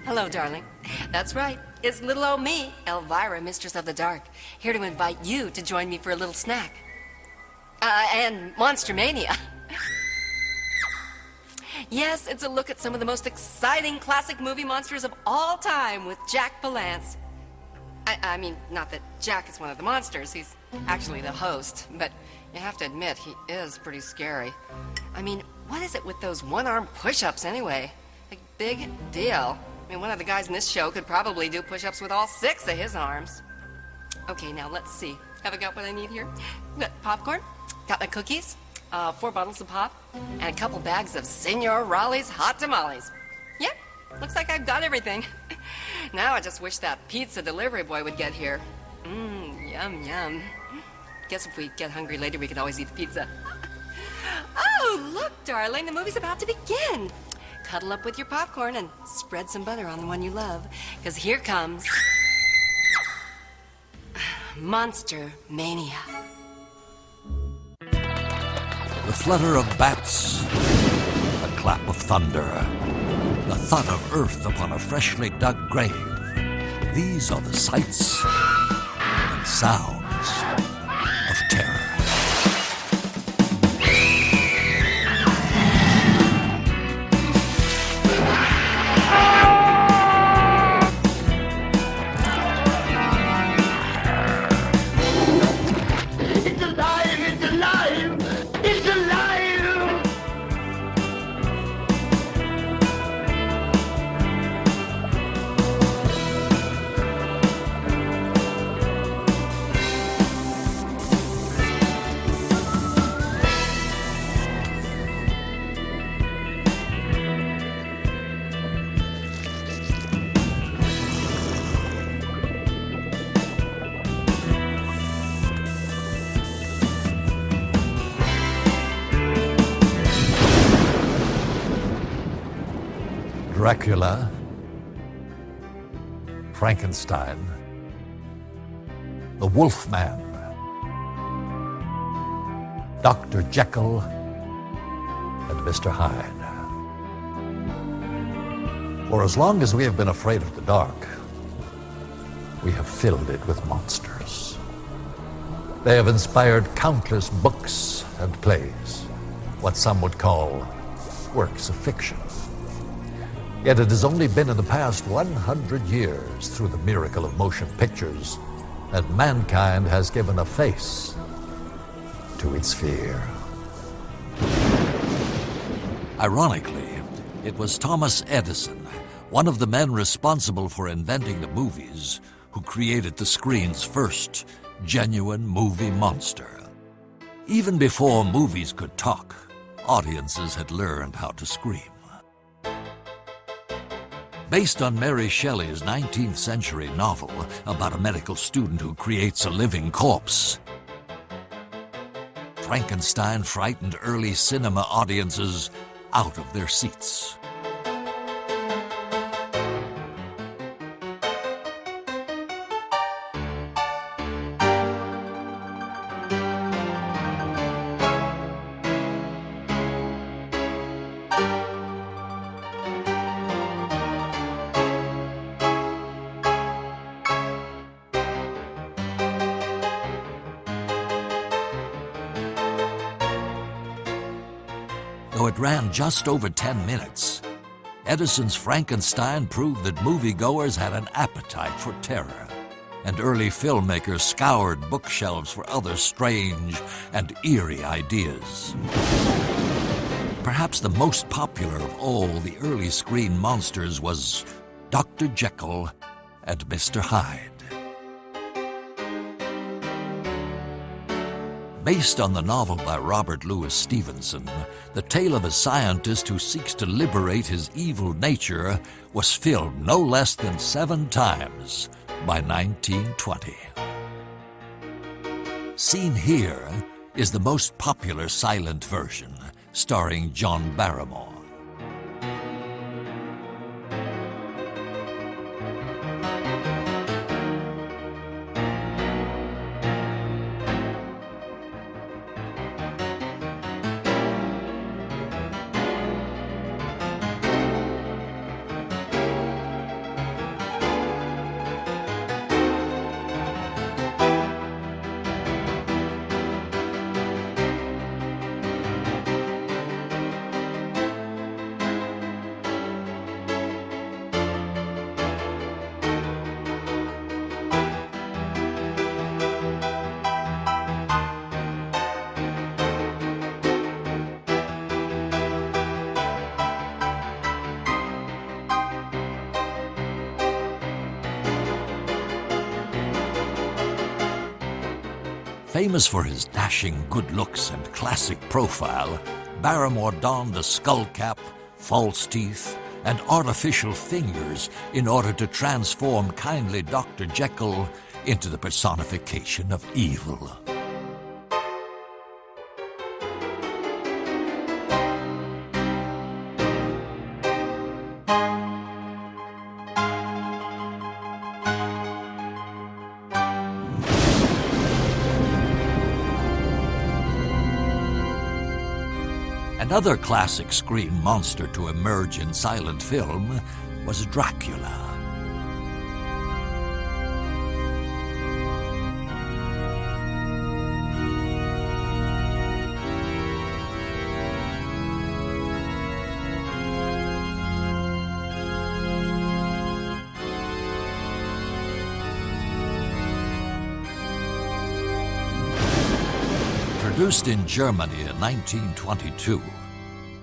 Hello, darling. That's right. It's little old me, Elvira, Mistress of the Dark, here to invite you to join me for a little snack. And Monster Mania. Yes, it's a look at some of the most exciting classic movie monsters of all time with Jack Palance. I mean, not that Jack is one of the monsters. He's actually the host. But you have to admit, he is pretty scary. I mean, what is it with those one-arm push-ups anyway? Like, big deal. I mean, one of the guys in this show could probably do push-ups with all 6 of his arms. Okay, now let's see. Have I got what I need here? Got popcorn, got my cookies, 4 bottles of pop, and a couple bags of Senor Raleigh's hot tamales. Yeah, looks like I've got everything. Now I just wish that pizza delivery boy would get here. Yum, yum. Guess if we get hungry later, we could always eat the pizza. Oh, look, darling, the movie's about to begin. Cuddle up with your popcorn and spread some butter on the one you love, because here comes Monster Mania. The flutter of bats, the clap of thunder, the thud of earth upon a freshly dug grave. These are the sights and sounds of terror. Dracula, Frankenstein, the Wolfman, Dr. Jekyll, and Mr. Hyde. For as long as we have been afraid of the dark, we have filled it with monsters. They have inspired countless books and plays, what some would call works of fiction. Yet it has only been in the past 100 years, through the miracle of motion pictures, that mankind has given a face to its fear. Ironically, it was Thomas Edison, one of the men responsible for inventing the movies, who created the screen's first genuine movie monster. Even before movies could talk, audiences had learned how to scream. Based on Mary Shelley's 19th century novel about a medical student who creates a living corpse, Frankenstein frightened early cinema audiences out of their seats. Though it ran just over 10 minutes, Edison's Frankenstein proved that moviegoers had an appetite for terror, and early filmmakers scoured bookshelves for other strange and eerie ideas. Perhaps the most popular of all the early screen monsters was Dr. Jekyll and Mr. Hyde. Based on the novel by Robert Louis Stevenson, the tale of a scientist who seeks to liberate his evil nature was filmed no less than 7 times by 1920. Seen here is the most popular silent version, starring John Barrymore. Famous for his dashing good looks and classic profile, Barrymore donned a skull cap, false teeth, and artificial fingers in order to transform kindly Dr. Jekyll into the personification of evil. Another classic screen monster to emerge in silent film was Dracula. Produced in Germany in 1922,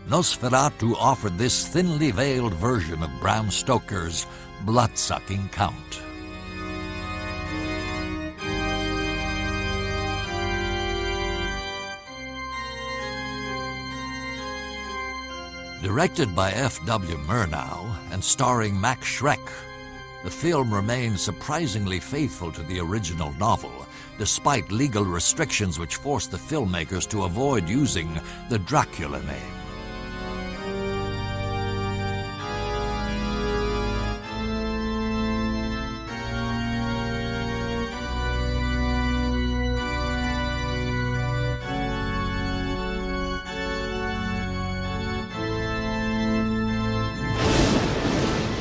Nosferatu offered this thinly veiled version of Bram Stoker's blood-sucking Count. Directed by F.W. Murnau and starring Max Schreck, the film remained surprisingly faithful to the original novel, despite legal restrictions which forced the filmmakers to avoid using the Dracula name.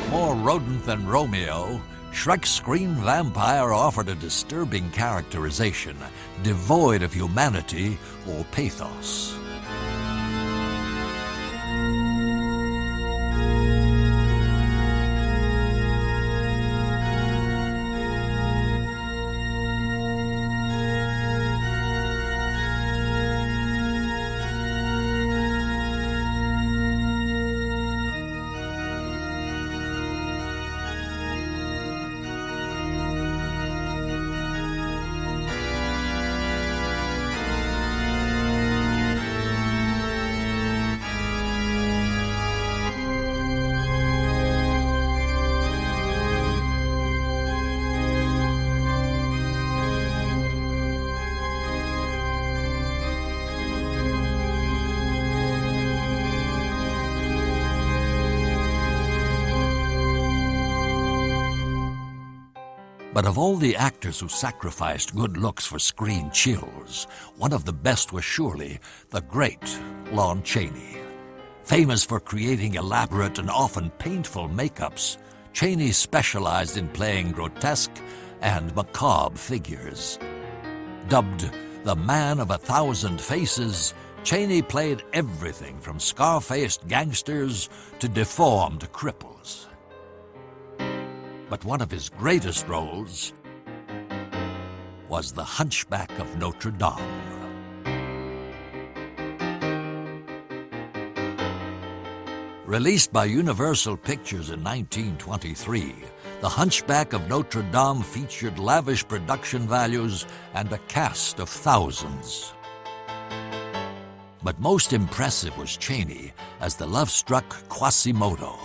More rodent than Romeo, Shrek's screen vampire offered a disturbing characterization, devoid of humanity or pathos. But of all the actors who sacrificed good looks for screen chills, one of the best was surely the great Lon Chaney. Famous for creating elaborate and often painful makeups, Chaney specialized in playing grotesque and macabre figures. Dubbed the Man of 1,000 Faces, Chaney played everything from scar-faced gangsters to deformed cripples. But one of his greatest roles was the Hunchback of Notre Dame. Released by Universal Pictures in 1923, The Hunchback of Notre Dame featured lavish production values and a cast of thousands. But most impressive was Chaney as the love-struck Quasimodo.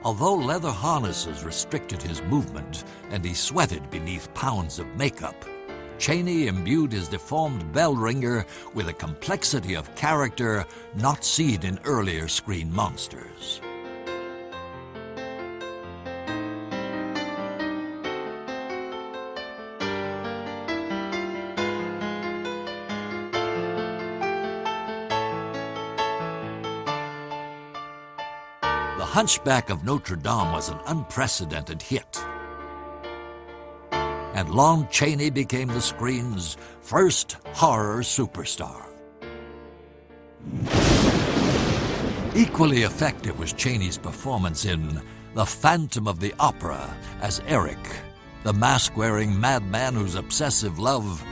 Although leather harnesses restricted his movement and he sweated beneath pounds of makeup, Chaney imbued his deformed bell ringer with a complexity of character not seen in earlier screen monsters. The Hunchback of Notre Dame was an unprecedented hit, and Lon Chaney became the screen's first horror superstar. Equally effective was Chaney's performance in The Phantom of the Opera as Eric, the mask-wearing madman whose obsessive love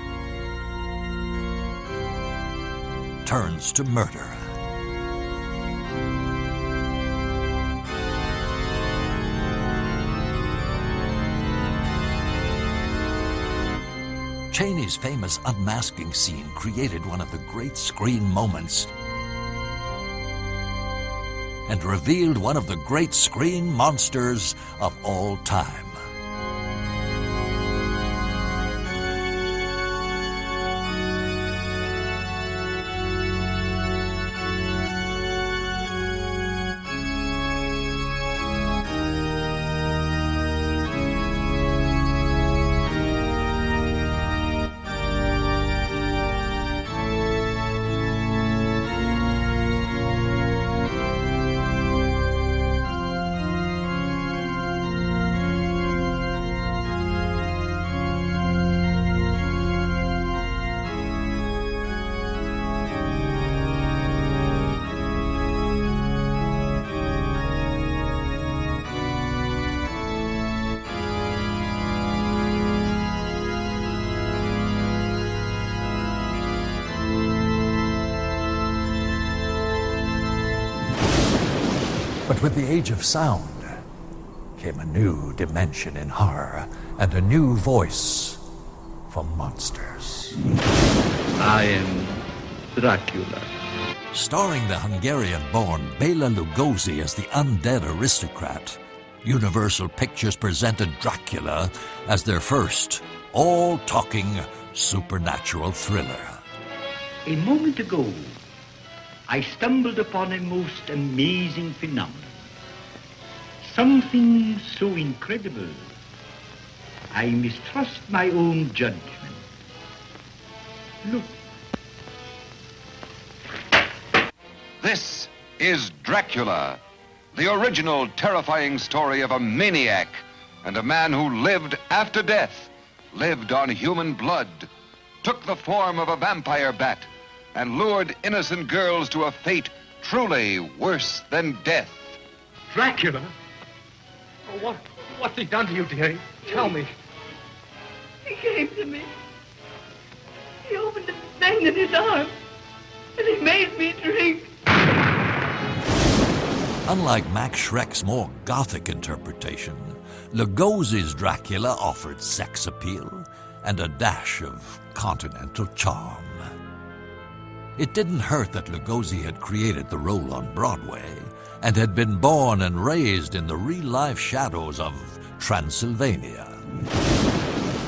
turns to murder. Chaney's famous unmasking scene created one of the great screen moments and revealed one of the great screen monsters of all time. But with the age of sound came a new dimension in horror and a new voice for monsters. I am Dracula. Starring the Hungarian-born Bela Lugosi as the undead aristocrat, Universal Pictures presented Dracula as their first all-talking supernatural thriller. A moment ago, I stumbled upon a most amazing phenomenon. Something so incredible, I mistrust my own judgment. Look. This is Dracula, the original terrifying story of a maniac and a man who lived after death, lived on human blood, took the form of a vampire bat, and lured innocent girls to a fate truly worse than death. Dracula? Oh, what's he done to you, dearie? Tell me. He came to me. He opened a vein in his arm, and he made me drink. Unlike Max Schreck's more gothic interpretation, Lugosi's Dracula offered sex appeal and a dash of continental charm. It didn't hurt that Lugosi had created the role on Broadway and had been born and raised in the real-life shadows of Transylvania.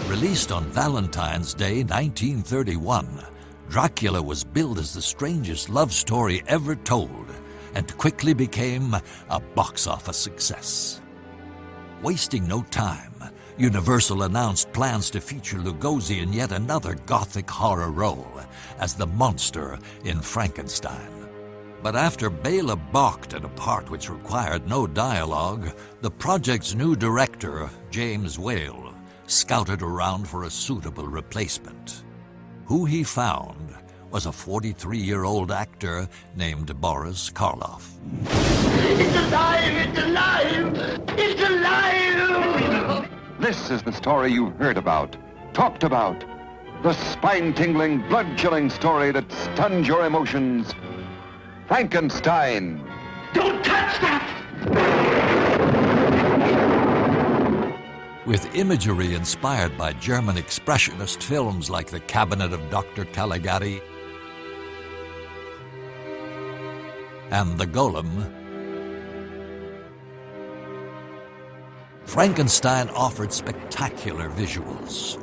Released on Valentine's Day 1931, Dracula was billed as the strangest love story ever told and quickly became a box office success. Wasting no time, Universal announced plans to feature Lugosi in yet another gothic horror role as the monster in Frankenstein. But after Bela balked at a part which required no dialogue, the project's new director, James Whale, scouted around for a suitable replacement. Who he found was a 43-year-old actor named Boris Karloff. It's alive! It's alive! It's alive! This is the story you've heard about, talked about, the spine-tingling, blood-chilling story that stuns your emotions. Frankenstein. Don't touch that! With imagery inspired by German expressionist films like The Cabinet of Dr. Caligari and The Golem, Frankenstein offered spectacular visuals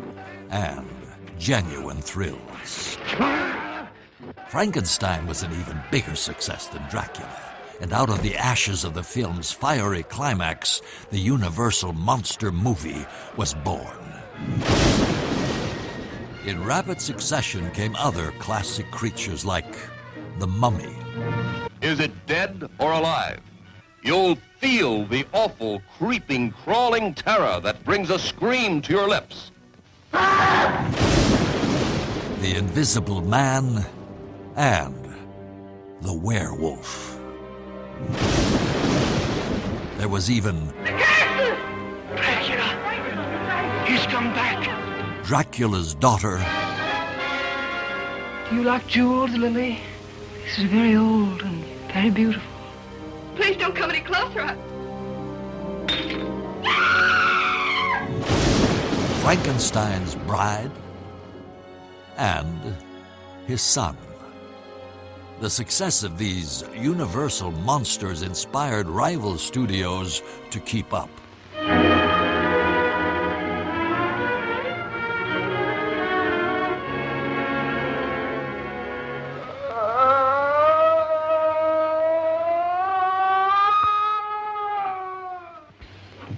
and genuine thrills. Frankenstein was an even bigger success than Dracula, and out of the ashes of the film's fiery climax, the Universal monster movie was born. In rapid succession came other classic creatures like the Mummy. Is it dead or alive? You'll feel the awful, creeping, crawling terror that brings a scream to your lips. The Invisible Man, and the Werewolf. There was even Dracula! He's come back! Dracula's daughter, Do you like jewels, Lily? This is very old and very beautiful. Please don't come any closer. Frankenstein's bride and his son. The success of these Universal monsters inspired rival studios to keep up.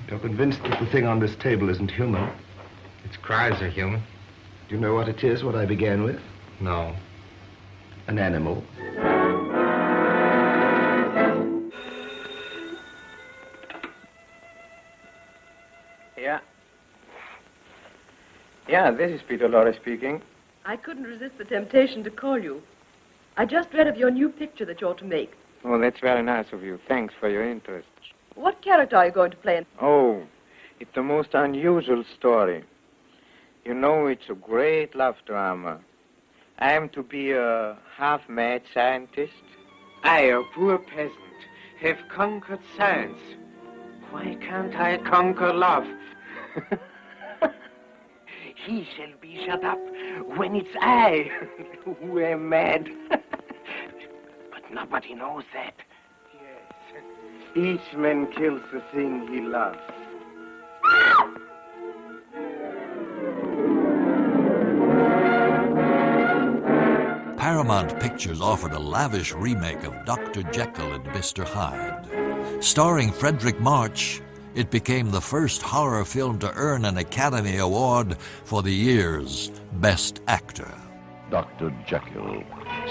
You're convinced that the thing on this table isn't human? Its cries are human. Do you know what it is, what I began with? No. An animal. Yeah, this is Peter Lorre speaking. I couldn't resist the temptation to call you. I just read of your new picture that you're to make. Oh, that's very nice of you. Thanks for your interest. What character are you going to play in? Oh, it's the most unusual story. You know, it's a great love drama. I am to be a half-mad scientist. I, a poor peasant, have conquered science. Why can't I conquer love? He shall be shut up when it's I who am mad. But nobody knows that. Yes. Each man kills the thing he loves. Paramount Pictures offered a lavish remake of Dr. Jekyll and Mr. Hyde. Starring Frederick March, it became the first horror film to earn an Academy Award for the year's Best Actor. Dr. Jekyll,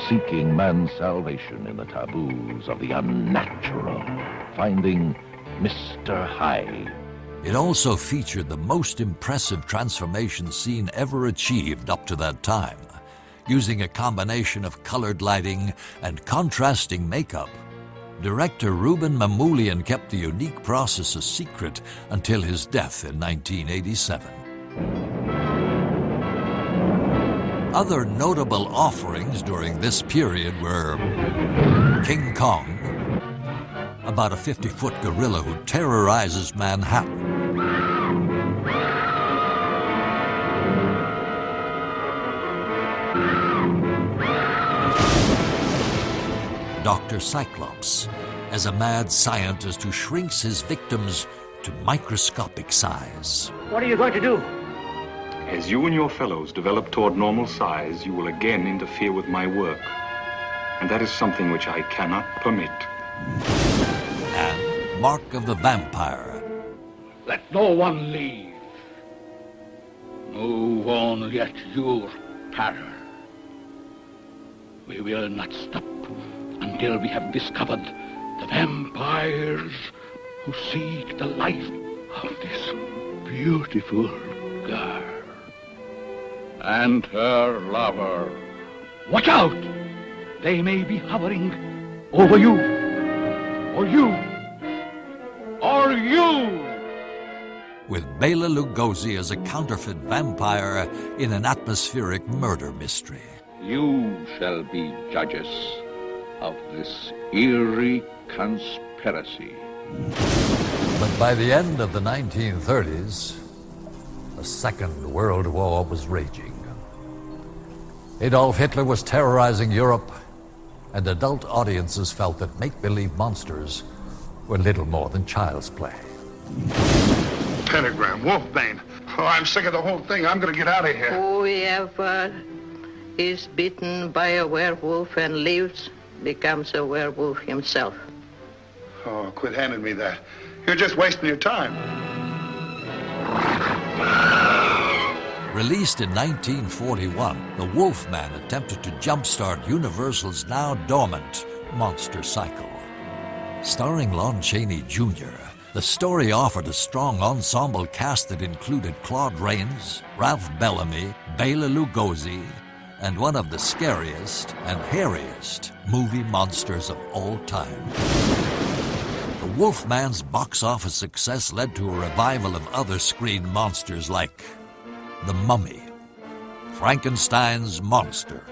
seeking man's salvation in the taboos of the unnatural, finding Mr. Hyde. It also featured the most impressive transformation scene ever achieved up to that time, using a combination of colored lighting and contrasting makeup. Director Ruben Mamoulian kept the unique process a secret until his death in 1987. Other notable offerings during this period were King Kong, about a 50-foot gorilla who terrorizes Manhattan. Dr. Cyclops, as a mad scientist who shrinks his victims to microscopic size. What are you going to do? As you and your fellows develop toward normal size, you will again interfere with my work. And that is something which I cannot permit. And Mark of the Vampire. Let no one leave. Move on yet your power. We will not stop until we have discovered the vampires who seek the life of this beautiful girl and her lover. Watch out! They may be hovering over you, or you, or you! With Bela Lugosi as a counterfeit vampire in an atmospheric murder mystery. You shall be judges of this eerie conspiracy. But by the end of the 1930s, the Second World War was raging. Adolf Hitler was terrorizing Europe, and adult audiences felt that make-believe monsters were little more than child's play. Pentagram, Wolfbane. Oh, I'm sick of the whole thing. I'm going to get out of here. Whoever is bitten by a werewolf and lives becomes a werewolf himself. Oh, quit handing me that. You're just wasting your time. Released in 1941, The Wolfman attempted to jumpstart Universal's now dormant monster cycle. Starring Lon Chaney Jr., the story offered a strong ensemble cast that included Claude Rains, Ralph Bellamy, Bela Lugosi, and one of the scariest and hairiest movie monsters of all time. The Wolfman's box office success led to a revival of other screen monsters like The Mummy, Frankenstein's Monster,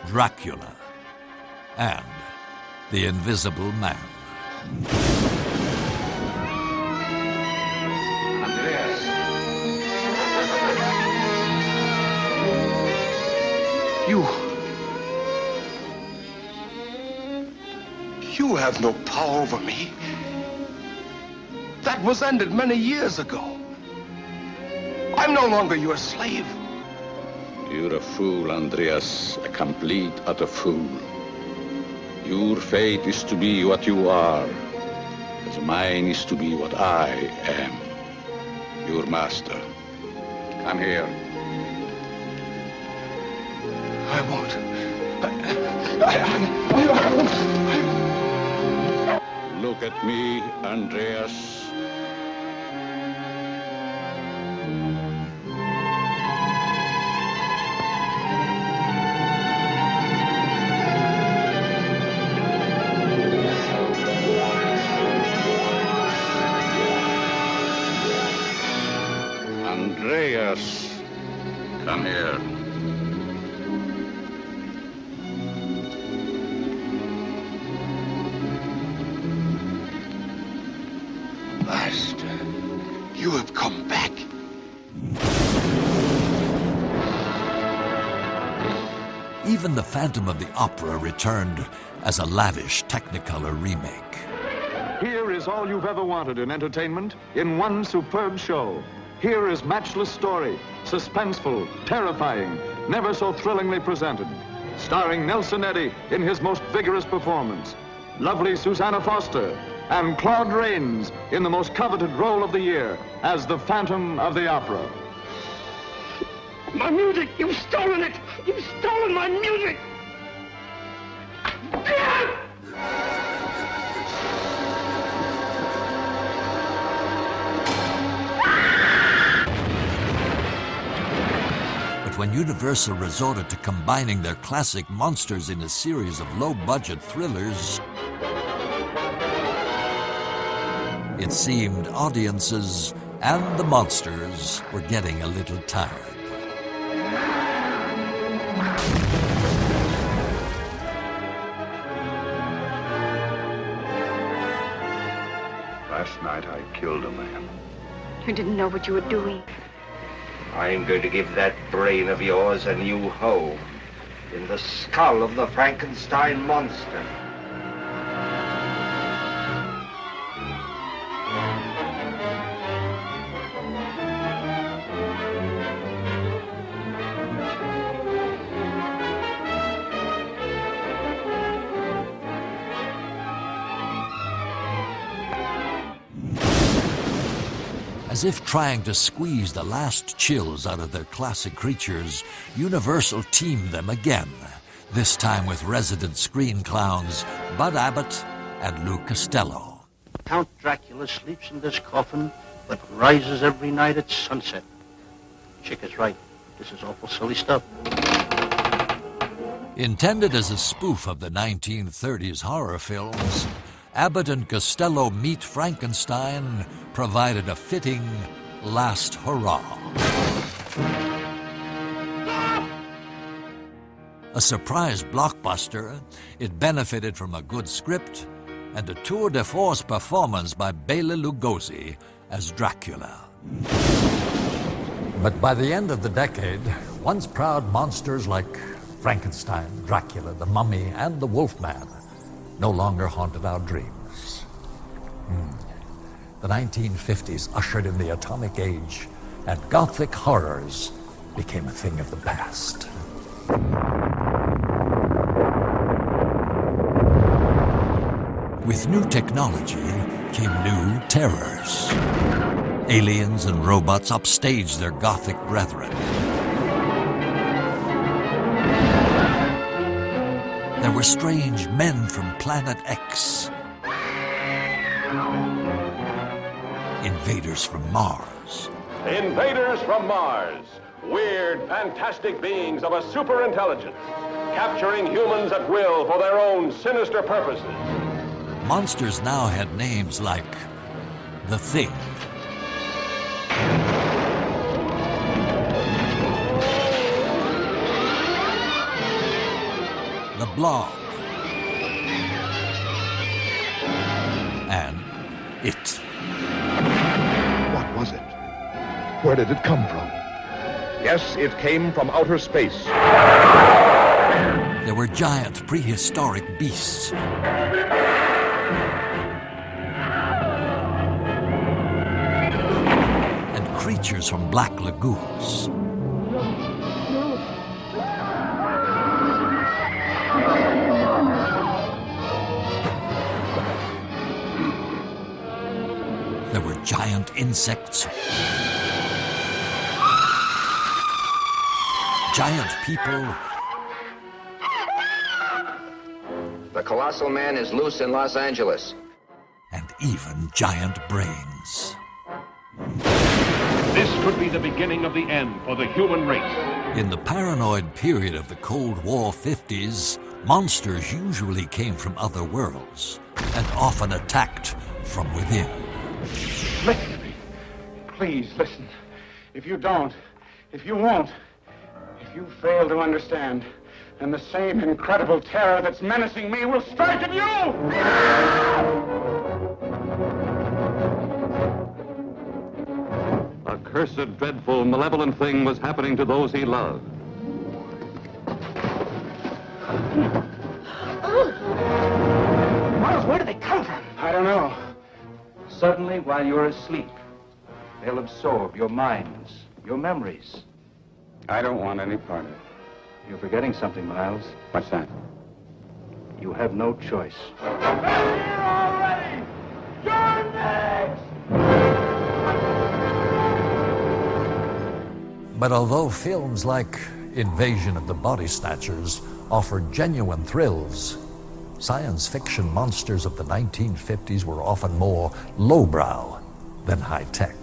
Dracula, and The Invisible Man. Andreas. You have no power over me. That was ended many years ago. I'm no longer your slave. You're a fool, Andreas, a complete, utter fool. Your fate is to be what you are, as mine is to be what I am, your master. Come here. I won't. Look at me, Andreas. Andreas, come here. Master, you have come back. Even The Phantom of the Opera returned as a lavish Technicolor remake. Here is all you've ever wanted in entertainment in one superb show. Here is matchless story, suspenseful, terrifying, never so thrillingly presented. Starring Nelson Eddy in his most vigorous performance, lovely Susanna Foster, and Claude Rains in the most coveted role of the year as the Phantom of the Opera. My music! You've stolen it! You've stolen my music! But when Universal resorted to combining their classic monsters in a series of low-budget thrillers, it seemed audiences and the monsters were getting a little tired. Last night I killed a man. You didn't know what you were doing. I'm going to give that brain of yours a new home in the skull of the Frankenstein monster. As if trying to squeeze the last chills out of their classic creatures, Universal teamed them again, this time with resident screen clowns Bud Abbott and Lou Costello. Count Dracula sleeps in this coffin, but rises every night at sunset. Chick is right. This is awful silly stuff. Intended as a spoof of the 1930s horror films, Abbott and Costello Meet Frankenstein provided a fitting last hurrah. A surprise blockbuster, it benefited from a good script and a tour de force performance by Bela Lugosi as Dracula. But by the end of the decade, once proud monsters like Frankenstein, Dracula, the Mummy, and the Wolfman no longer haunted our dreams. The 1950s ushered in the atomic age, and Gothic horrors became a thing of the past. With new technology came new terrors. Aliens and robots upstaged their Gothic brethren. There were strange men from Planet X. Invaders from Mars. Invaders from Mars. Weird, fantastic beings of a superintelligence, capturing humans at will for their own sinister purposes. Monsters now had names like The Thing, The Blob, and It. What was it? Where did it come from? Yes, it came from outer space. There were giant prehistoric beasts. And creatures from black lagoons. There were giant insects. Giant people. The colossal man is loose in Los Angeles. And even giant brains. This could be the beginning of the end for the human race. In the paranoid period of the Cold War 50s, monsters usually came from other worlds and often attacked from within. Listen to me. Please, listen. If you don't, if you won't, if you fail to understand, then the same incredible terror that's menacing me will strike at you! A cursed, dreadful, malevolent thing was happening to those he loved. Miles, where do they come from? I don't know. Suddenly, while you're asleep, they'll absorb your minds, your memories. I don't want any part of it. You're forgetting something, Miles. What's that? You have no choice. Already! You're next! But although films like Invasion of the Body Snatchers offered genuine thrills, science fiction monsters of the 1950s were often more lowbrow than high-tech.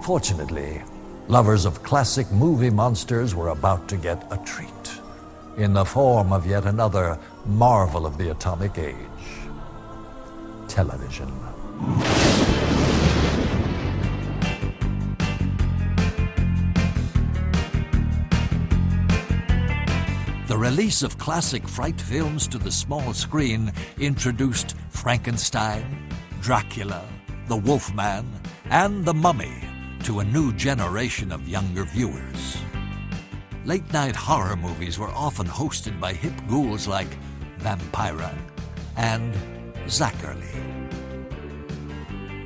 Fortunately, lovers of classic movie monsters were about to get a treat in the form of yet another marvel of the atomic age: television. The release of classic fright films to the small screen introduced Frankenstein, Dracula, The Wolfman, and The Mummy to a new generation of younger viewers. Late-night horror movies were often hosted by hip ghouls like Vampira and Zachary.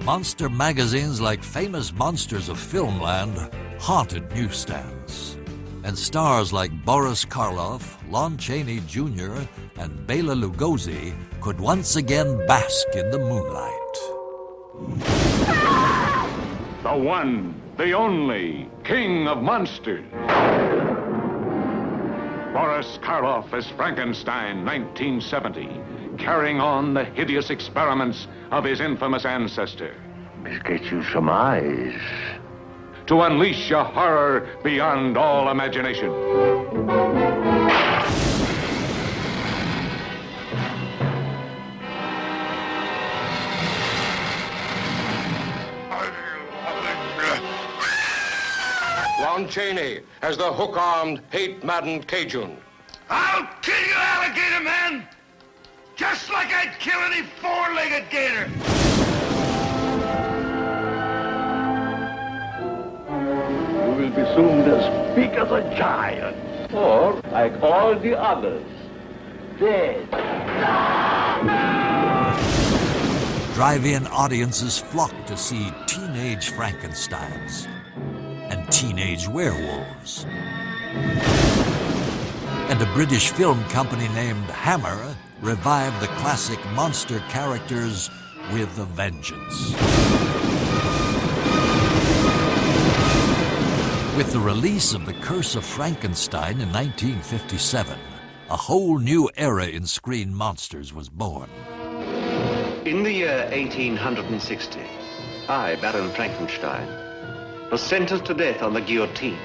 Monster magazines like Famous Monsters of Filmland haunted newsstands. And stars like Boris Karloff, Lon Chaney Jr., and Bela Lugosi could once again bask in the moonlight. The one, the only, king of monsters. Boris Karloff as Frankenstein, 1970, carrying on the hideous experiments of his infamous ancestor. This gets you some eyes. To unleash a horror beyond all imagination. Lon Chaney as the hook-armed, hate-maddened Cajun. I'll kill you, alligator man! Just like I'd kill any four-legged gator! You will be soon as big as a giant, or like all the others, dead. Drive-in audiences flocked to see teenage Frankensteins and teenage werewolves. And a British film company named Hammer revived the classic monster characters with a vengeance. With the release of The Curse of Frankenstein in 1957, a whole new era in screen monsters was born. In the year 1860, I, Baron Frankenstein, was sentenced to death on the guillotine.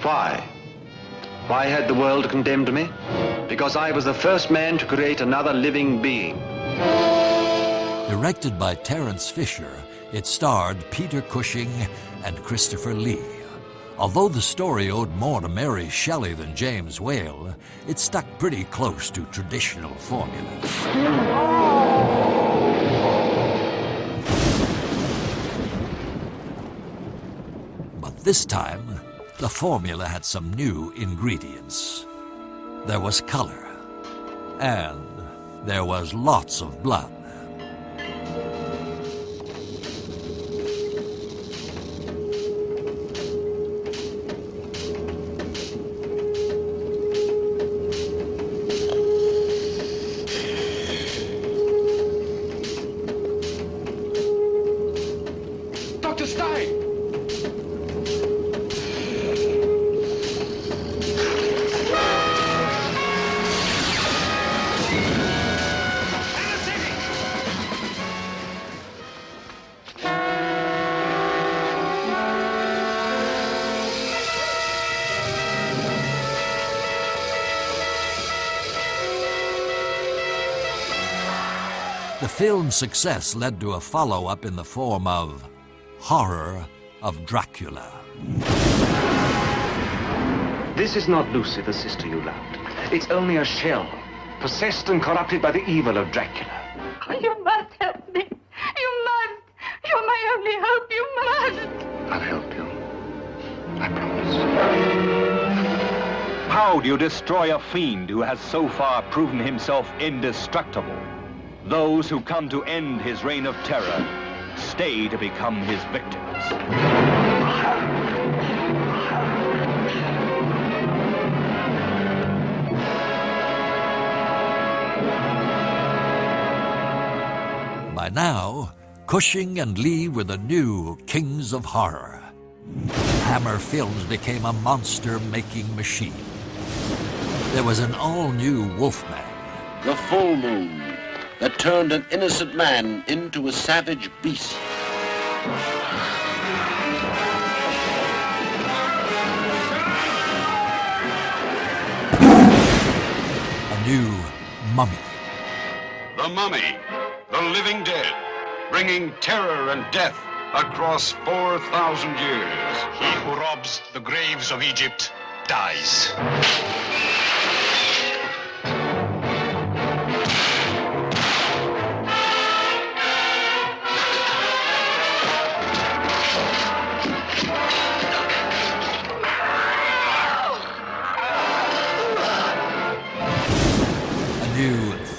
Why? Why had the world condemned me? Because I was the first man to create another living being. Directed by Terence Fisher, it starred Peter Cushing and Christopher Lee. Although the story owed more to Mary Shelley than James Whale, it stuck pretty close to traditional formulas. But this time, the formula had some new ingredients. There was color, and there was lots of blood. Dr. Stein! The film's success led to a follow-up in the form of Horror of Dracula. This is not Lucy, the sister you loved. It's only a shell, possessed and corrupted by the evil of Dracula. Oh, you must help me. You must. You're my only hope. You must. I'll help you. I promise. How do you destroy a fiend who has so far proven himself indestructible? Those who come to end his reign of terror stay to become his victims. By now, Cushing and Lee were the new kings of horror. Hammer Films became a monster-making machine. There was an all-new Wolfman. The full moon that turned an innocent man into a savage beast. A new Mummy. The Mummy, the living dead, bringing terror and death across 4,000 years. He who robs the graves of Egypt dies.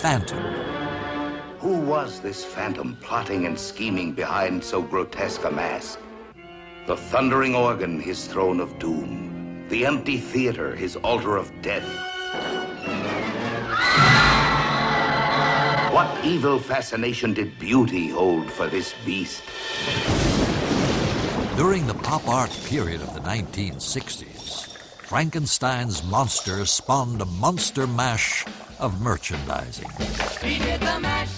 Phantom. Who was this phantom plotting and scheming behind so grotesque a mask? The thundering organ, his throne of doom. The empty theater, his altar of death. What evil fascination did beauty hold for this beast? During the pop art period of the 1960s, Frankenstein's monster spawned a monster mash of merchandising. He did the mash.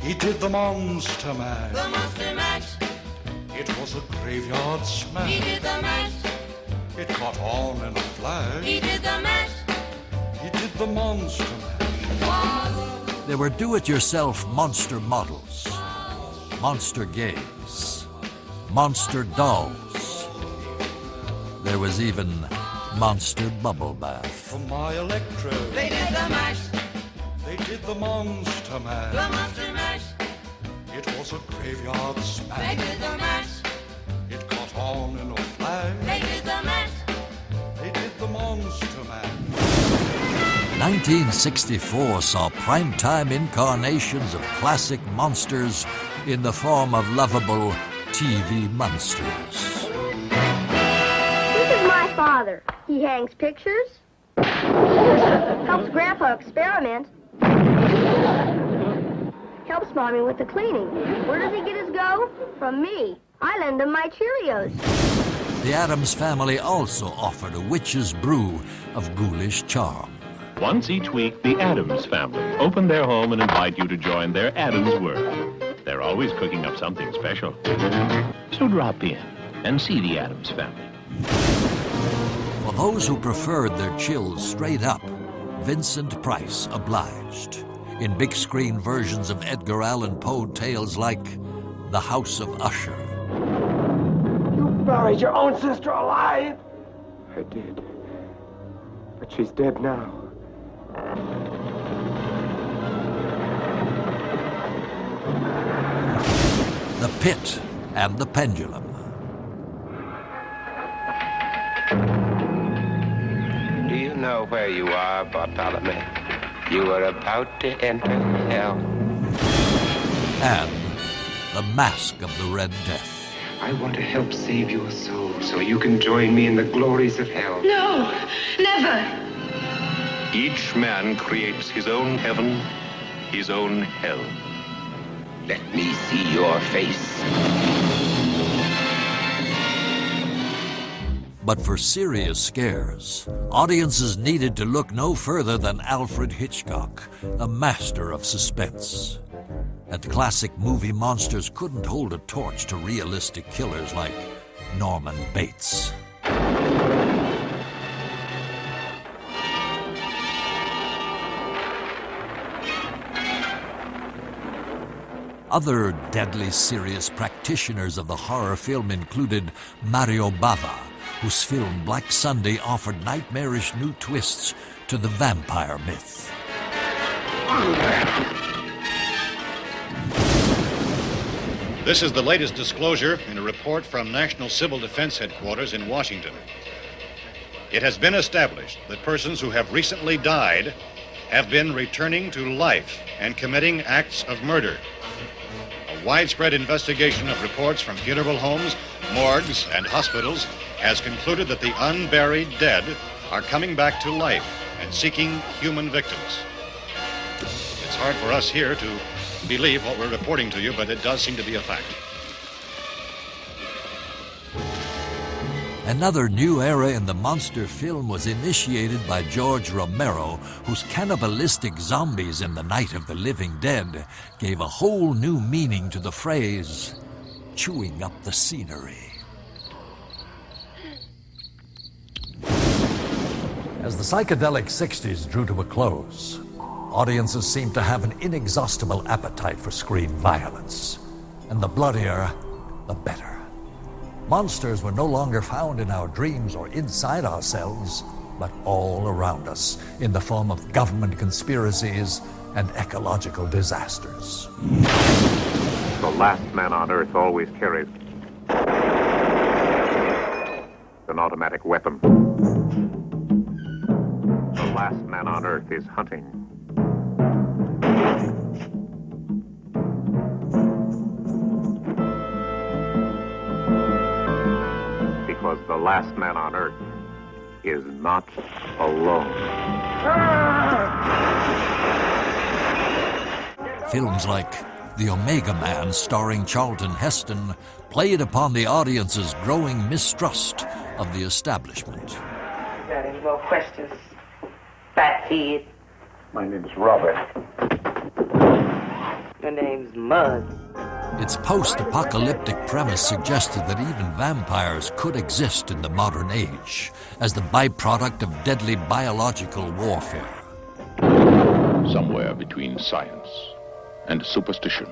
He did the monster mash. The monster mash. It was a graveyard smash. He did the mash. It caught on in a flash. He did the mash. He did the monster mash. There were do-it-yourself monster models, monster games, monster dolls. There was even monster bubble bath. For my electro. They did the mash. They did the monster mash. The monster mash. It was a graveyard smash. They did the mash. It caught on in a flash. They did the mash. They did the monster mash. 1964 saw primetime incarnations of classic monsters in the form of lovable TV monsters. This is my father. He hangs pictures, helps Grandpa experiment, helps Mommy with the cleaning. Where does he get his go? From me. I lend him my Cheerios. The Addams Family also offered a witch's brew of ghoulish charm. Once each week, the Addams Family open their home and invite you to join their Addams work. They're always cooking up something special. So drop in and see the Addams Family. For those who preferred their chills straight up, Vincent Price obliged in big screen versions of Edgar Allan Poe tales like The House of Usher. You buried your own sister alive? I did. But she's dead now. The Pit and the Pendulum. Do you know where you are, Bartholomew? You are about to enter hell. And the Mask of the Red Death. I want to help save your soul so you can join me in the glories of hell. No, never. Each man creates his own heaven, his own hell. Let me see your face. But for serious scares, audiences needed to look no further than Alfred Hitchcock, a master of suspense. And classic movie monsters couldn't hold a torch to realistic killers like Norman Bates. Other deadly serious practitioners of the horror film included Mario Bava, whose film Black Sunday offered nightmarish new twists to the vampire myth. This is the latest disclosure in a report from National Civil Defense Headquarters in Washington. It has been established that persons who have recently died have been returning to life and committing acts of murder. A widespread investigation of reports from funeral homes, morgues, and hospitals has concluded that the unburied dead are coming back to life and seeking human victims. It's hard for us here to believe what we're reporting to you, but it does seem to be a fact. Another new era in the monster film was initiated by George Romero, whose cannibalistic zombies in the Night of the Living Dead gave a whole new meaning to the phrase, chewing up the scenery. As the psychedelic 60s drew to a close, audiences seemed to have an inexhaustible appetite for screen violence. And the bloodier, the better. Monsters were no longer found in our dreams or inside ourselves, but all around us in the form of government conspiracies and ecological disasters. The last man on Earth always carries an automatic weapon. The last man on Earth is hunting. Because the last man on Earth is not alone. Films like The Omega Man, starring Charlton Heston, played upon the audience's growing mistrust of the establishment. Got any more questions, fathead? My name's Robert. Your name's Mud. Its post-apocalyptic premise suggested that even vampires could exist in the modern age as the byproduct of deadly biological warfare. Somewhere between science and superstition,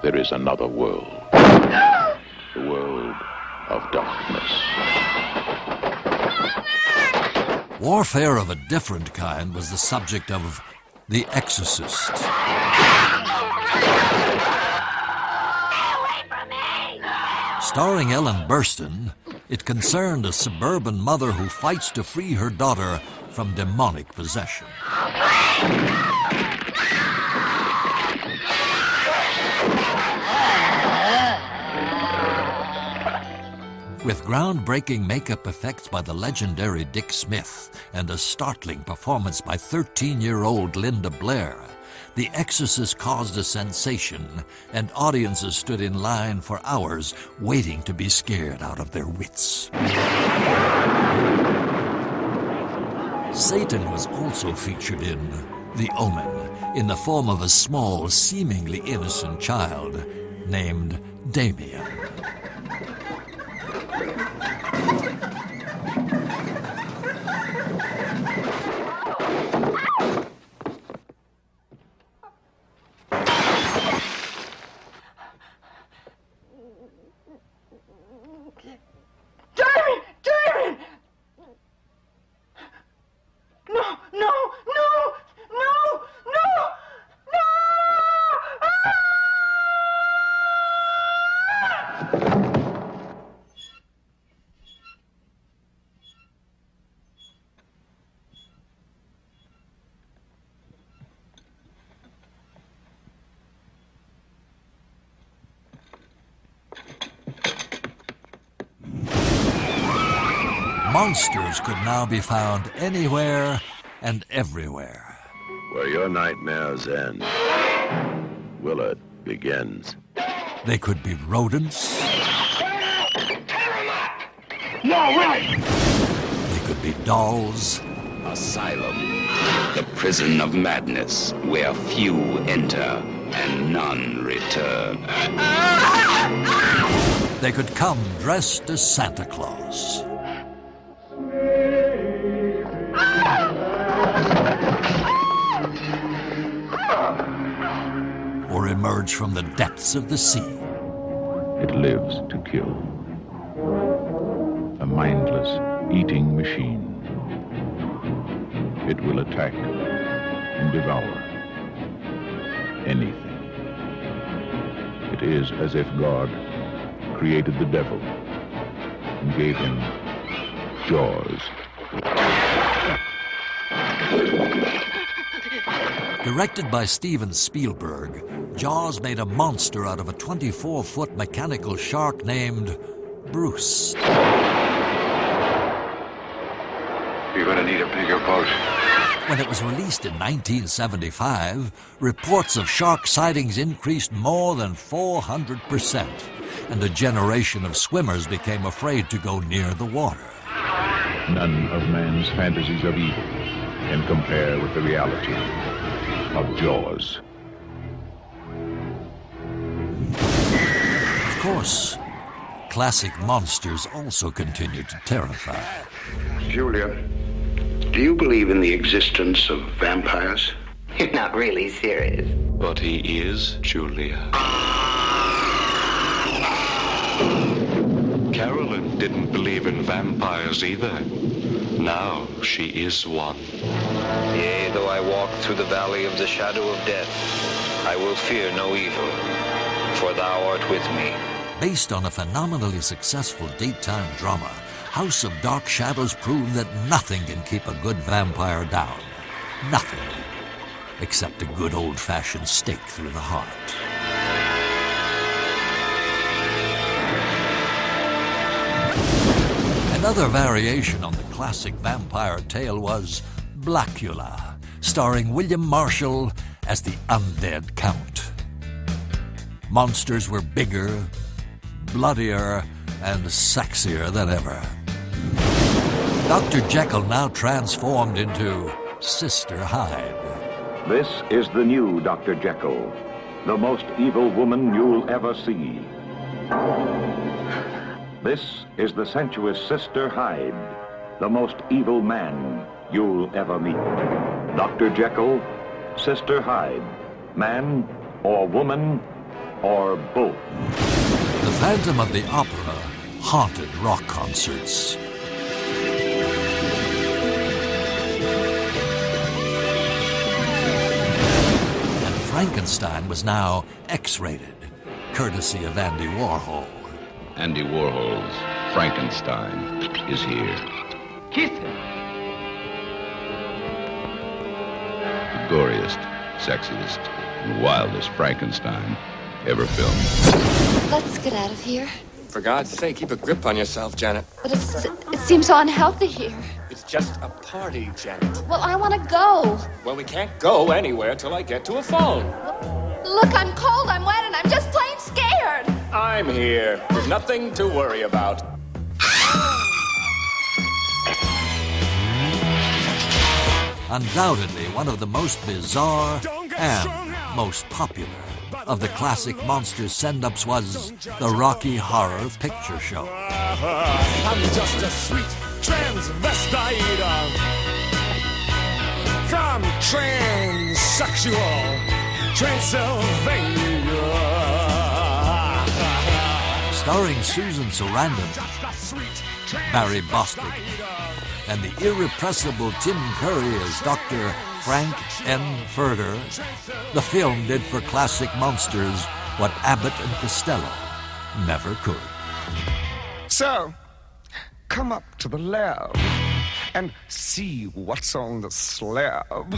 there is another world. The world of darkness. Warfare of a different kind was the subject of The Exorcist. Starring Ellen Burstyn, it concerned a suburban mother who fights to free her daughter from demonic possession. With groundbreaking makeup effects by the legendary Dick Smith and a startling performance by 13-year-old Linda Blair, The Exorcist caused a sensation, and audiences stood in line for hours waiting to be scared out of their wits. Satan was also featured in The Omen, in the form of a small, seemingly innocent child named Damien. David! David! No, no, no, no, no, no! Monsters could now be found anywhere and everywhere. Where your nightmares end, Willard begins. They could be rodents. No, right! They could be dolls. Asylum, the prison of madness, where few enter and none return. They could come dressed as Santa Claus. Or emerge from the depths of the sea. It lives to kill. A mindless, eating machine. It will attack and devour anything. It is as if God created the devil and gave him jaws. Directed by Steven Spielberg, Jaws made a monster out of a 24-foot mechanical shark named Bruce. You're gonna need a bigger boat. When it was released in 1975, reports of shark sightings increased more than 400%, and a generation of swimmers became afraid to go near the water. None of man's fantasies of evil can compare with the reality of Jaws. Of course, classic monsters also continued to terrify. Julia, do you believe in the existence of vampires? You're not really serious. But he is, Julia. Carolyn didn't believe in vampires either. Now she is one. Yea, though I walk through the valley of the shadow of death, I will fear no evil, for thou art with me. Based on a phenomenally successful daytime drama, House of Dark Shadows proved that nothing can keep a good vampire down. Nothing. Except a good old-fashioned stake through the heart. Another variation on the classic vampire tale was Blackula, starring William Marshall as the undead count. Monsters were bigger, bloodier, and sexier than ever. Dr. Jekyll now transformed into Sister Hyde. This is the new Dr. Jekyll, the most evil woman you'll ever see. This is the sensuous Sister Hyde, the most evil man you'll ever meet. Dr. Jekyll, Sister Hyde, man or woman or both. The Phantom of the Opera haunted rock concerts. And Frankenstein was now X-rated, courtesy of Andy Warhol. Andy Warhol's Frankenstein is here. Kiss him. The goriest, sexiest, and wildest Frankenstein ever filmed. Let's get out of here. For God's sake, keep a grip on yourself, Janet. But it seems so unhealthy here. It's just a party, Janet. Well, I want to go. Well, we can't go anywhere till I get to a phone. Look, I'm cold, I'm wet, and I'm just plain scared. I'm here. There's nothing to worry about. Undoubtedly one of the most bizarre and most popular of the classic monster send-ups was the Rocky Horror Picture Show. I'm just a sweet transvestite from transsexual Transylvania. starring Susan Sarandon, Barry Bostwick, and the irrepressible Tim Curry as Dr. Frank N. Furter, the film did for classic monsters what Abbott and Costello never could. So, come up to the lab and see what's on the slab.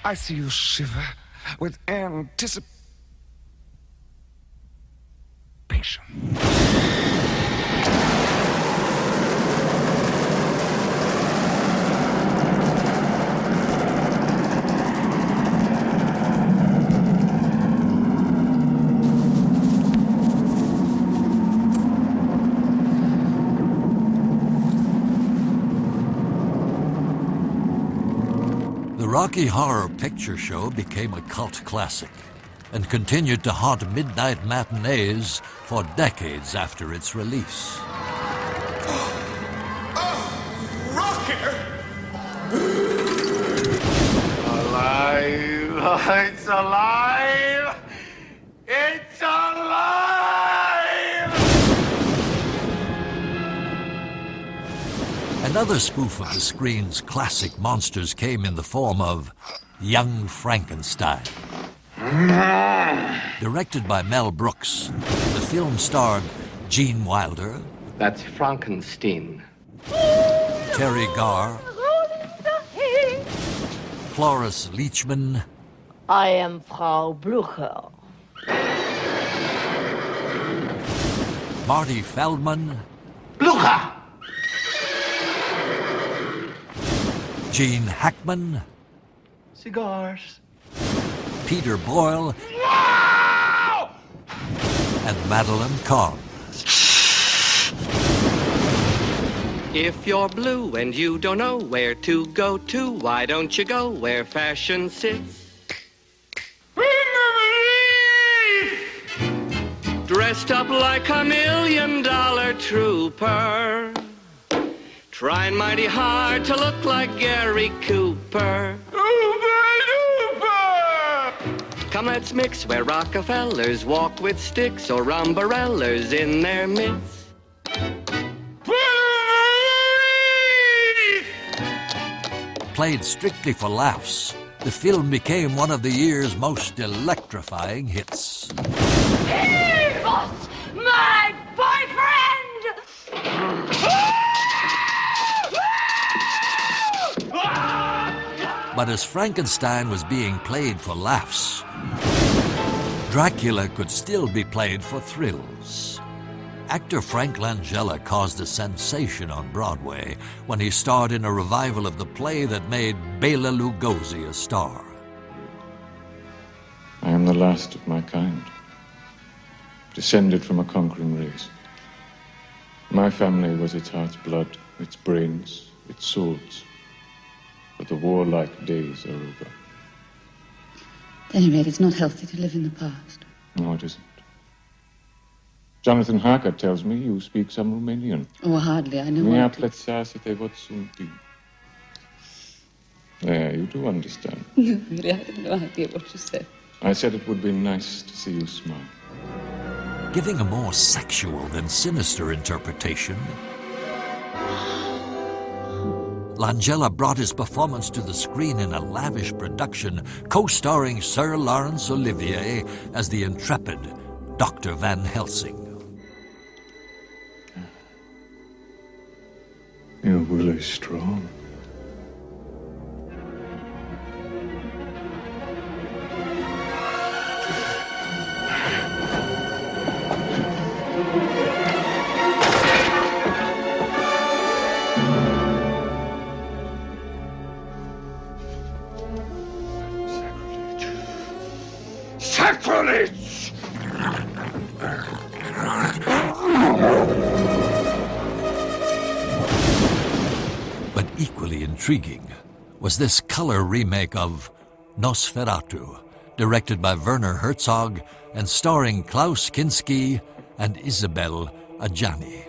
I see you shiver with anticipation. The Rocky Horror Picture Show became a cult classic and continued to haunt midnight matinees for decades after its release. Alive! It's alive! It's alive! Another spoof of the screen's classic monsters came in the form of Young Frankenstein. Directed by Mel Brooks, the film starred Gene Wilder. That's Frankenstein. Terry Garr. Cloris Leachman. I am Frau Blucher. Marty Feldman. Blucher! Gene Hackman. Cigars. Peter Boyle. Wow! And Madeline Kahn. If you're blue and you don't know where to go to, why don't you go where fashion sits? Dressed up like $1 million trooper, trying mighty hard to look like Gary Cooper. Come, let's mix where Rockefellers walk with sticks or umbrellas in their midst. Played strictly for laughs, the film became one of the year's most electrifying hits. He was my boyfriend! But as Frankenstein was being played for laughs, Dracula could still be played for thrills. Actor Frank Langella caused a sensation on Broadway when he starred in a revival of the play that made Bela Lugosi a star. I am the last of my kind, descended from a conquering race. My family was its heart's blood, its brains, its swords. But the warlike days are over. At any rate, it's not healthy to live in the past. No, it isn't. Jonathan Harker tells me you speak some Romanian. Oh, hardly. I know Mea what to... plăcea să te văd sunti. There, you do understand. Really, I have no idea what you said. I said it would be nice to see you smile. Giving a more sexual than sinister interpretation, Langella brought his performance to the screen in a lavish production, co-starring Sir Laurence Olivier as the intrepid Dr. Van Helsing. Your will is strong. Sacrilege! But equally intriguing was this color remake of Nosferatu, directed by Werner Herzog and starring Klaus Kinski and Isabelle Adjani.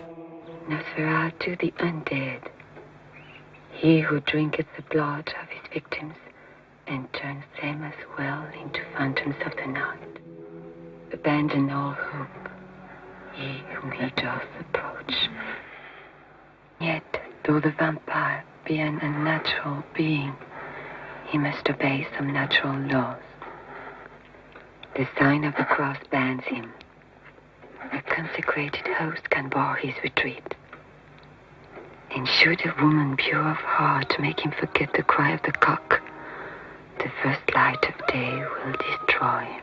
Nosferatu, the undead, he who drinketh the blood of his victims and turns them as well into phantoms of the night. Abandon all hope. he whom he doth approach. Yet, though the vampire be an unnatural being, he must obey some natural laws. The sign of the cross bans him. A consecrated host can bar his retreat. And should a woman pure of heart make him forget the cry of the cock, the first light of day will destroy him.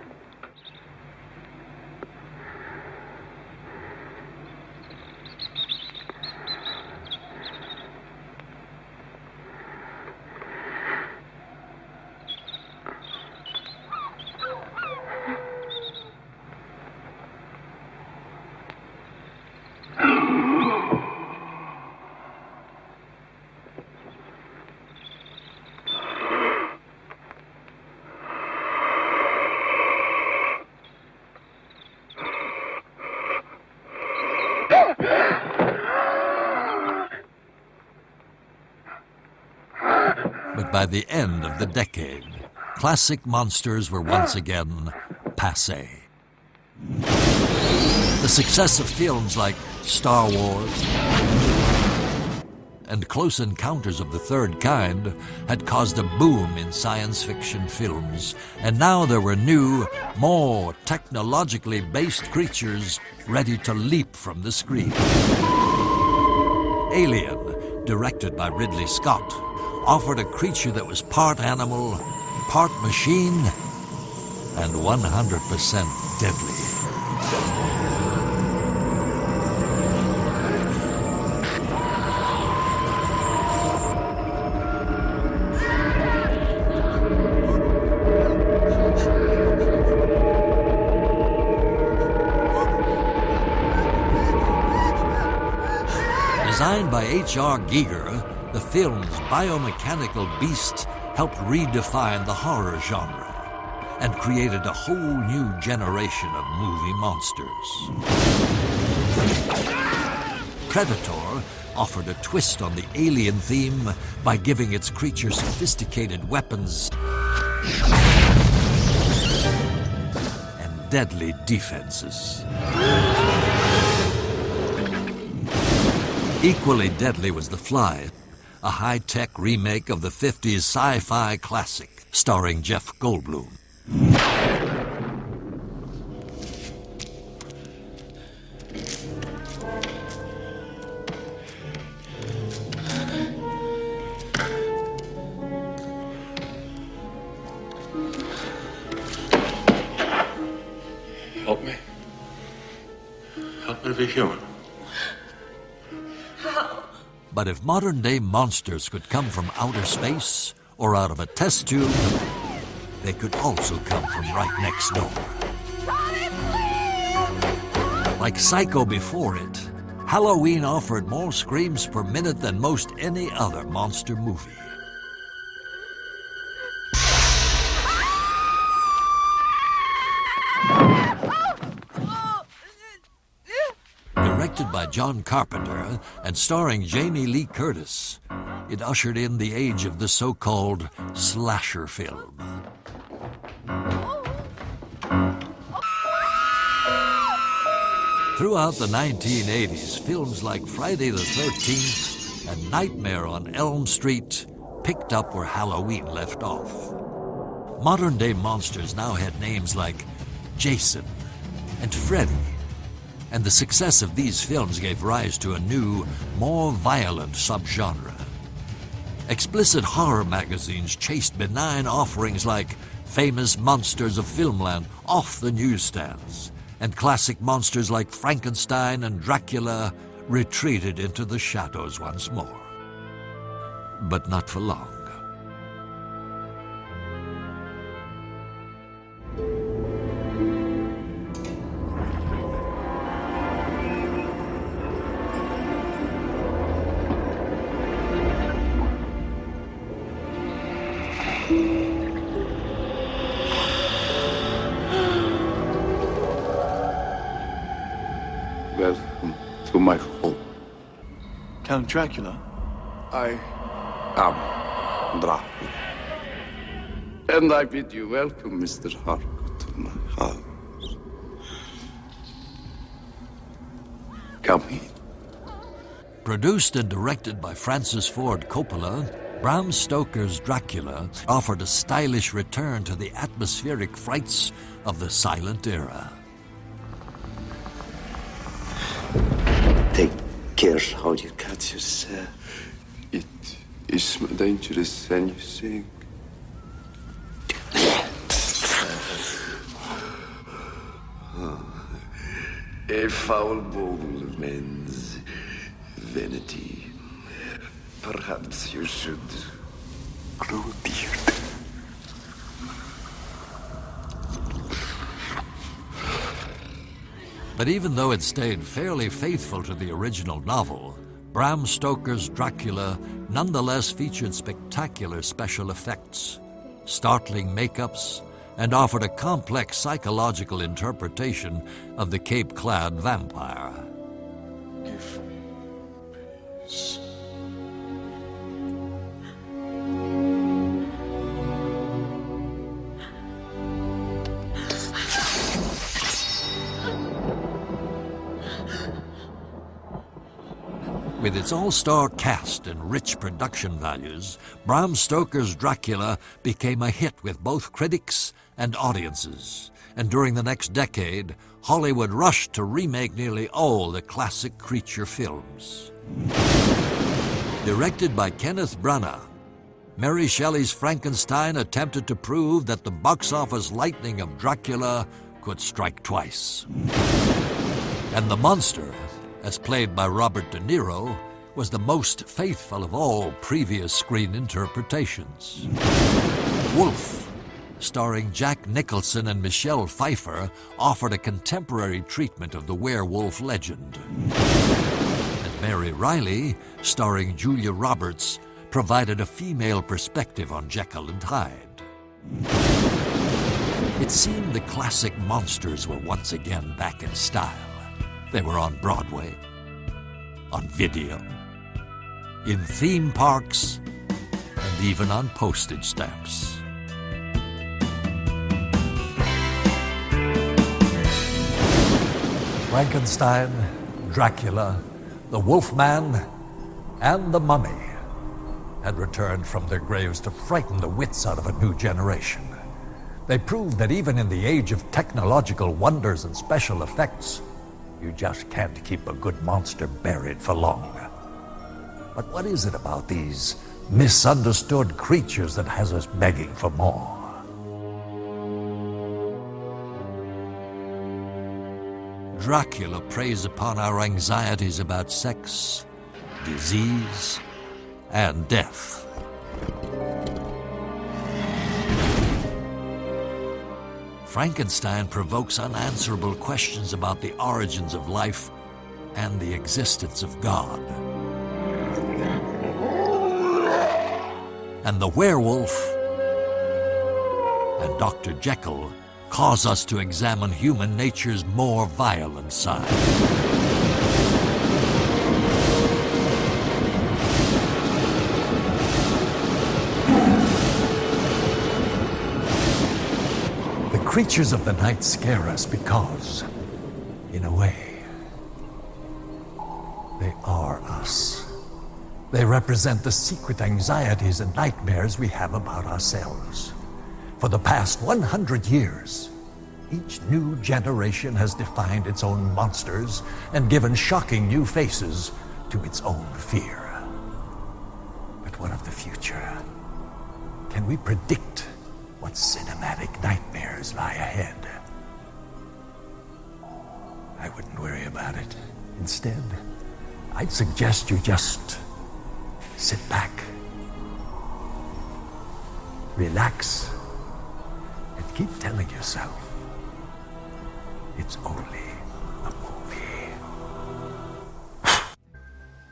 But by the end of the decade, classic monsters were once again passé. The success of films like Star Wars and Close Encounters of the Third Kind had caused a boom in science fiction films, and now there were new, more technologically based creatures ready to leap from the screen. Alien, directed by Ridley Scott, offered a creature that was part animal, part machine, and 100% deadly. Designed by H.R. Giger, the film's biomechanical beasts helped redefine the horror genre and created a whole new generation of movie monsters. Predator offered a twist on the alien theme by giving its creatures sophisticated weapons and deadly defenses. Equally deadly was The Fly, a high-tech remake of the 50s sci-fi classic starring Jeff Goldblum. Help me. Help me to be human. But if modern-day monsters could come from outer space or out of a test tube, they could also come from right next door. Like Psycho before it, Halloween offered more screams per minute than most any other monster movie. Directed by John Carpenter and starring Jamie Lee Curtis, it ushered in the age of the so-called slasher film. Throughout the 1980s, films like Friday the 13th and Nightmare on Elm Street picked up where Halloween left off. Modern-day monsters now had names like Jason and Freddy, and the success of these films gave rise to a new, more violent subgenre. Explicit horror magazines chased benign offerings like Famous Monsters of Filmland off the newsstands, and classic monsters like Frankenstein and Dracula retreated into the shadows once more. But not for long. Welcome to my home. Count Dracula? I am Dracula. And I bid you welcome, Mr. Harker, to my house. Help me. Produced and directed by Francis Ford Coppola, Bram Stoker's Dracula offered a stylish return to the atmospheric frights of the silent era. Take care how you cut yourself. It is more dangerous than you think. A foul bowl of men's vanity. Perhaps you should grow a beard. But even though it stayed fairly faithful to the original novel, Bram Stoker's Dracula nonetheless featured spectacular special effects, startling makeups, and offered a complex psychological interpretation of the cape-clad vampire. Give me peace. With its all-star cast and rich production values, Bram Stoker's Dracula became a hit with both critics and audiences. And during the next decade, Hollywood rushed to remake nearly all the classic creature films. Directed by Kenneth Branagh, Mary Shelley's Frankenstein attempted to prove that the box office lightning of Dracula could strike twice. And the monster, as played by Robert De Niro, was the most faithful of all previous screen interpretations. Wolf, starring Jack Nicholson and Michelle Pfeiffer, offered a contemporary treatment of the werewolf legend. And Mary Riley, starring Julia Roberts, provided a female perspective on Jekyll and Hyde. It seemed the classic monsters were once again back in style. They were on Broadway, on video, in theme parks, and even on postage stamps. Frankenstein, Dracula, the Wolfman, and the Mummy had returned from their graves to frighten the wits out of a new generation. They proved that even in the age of technological wonders and special effects, you just can't keep a good monster buried for long. But what is it about these misunderstood creatures that has us begging for more? Dracula preys upon our anxieties about sex, disease, and death. Frankenstein provokes unanswerable questions about the origins of life and the existence of God. And the werewolf and Dr. Jekyll cause us to examine human nature's more violent side. Creatures of the night scare us because, in a way, they are us. They represent the secret anxieties and nightmares we have about ourselves. For the past 100 years, each new generation has defined its own monsters and given shocking new faces to its own fear. But what of the future? Can we predict what cinematic nightmares lie ahead? I wouldn't worry about it. Instead, I'd suggest you just sit back, relax, and keep telling yourself it's only a movie.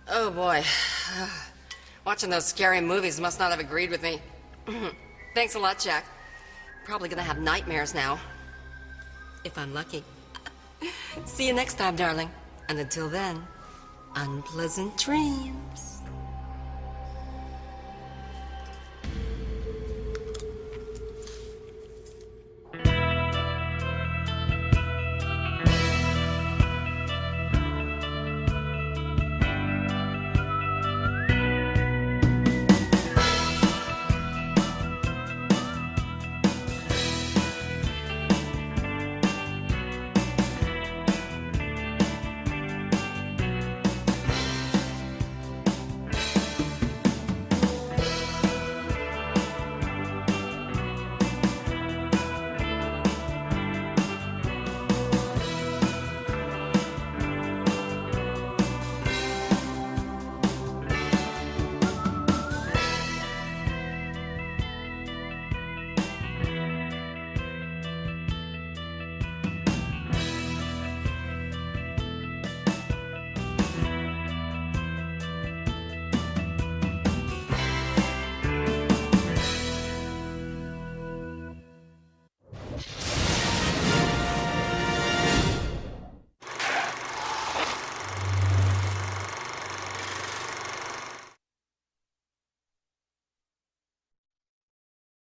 Oh boy. Watching those scary movies must not have agreed with me. Thanks a lot, Jack. Probably gonna have nightmares now. If I'm lucky. See you next time, darling. And until then, unpleasant dreams.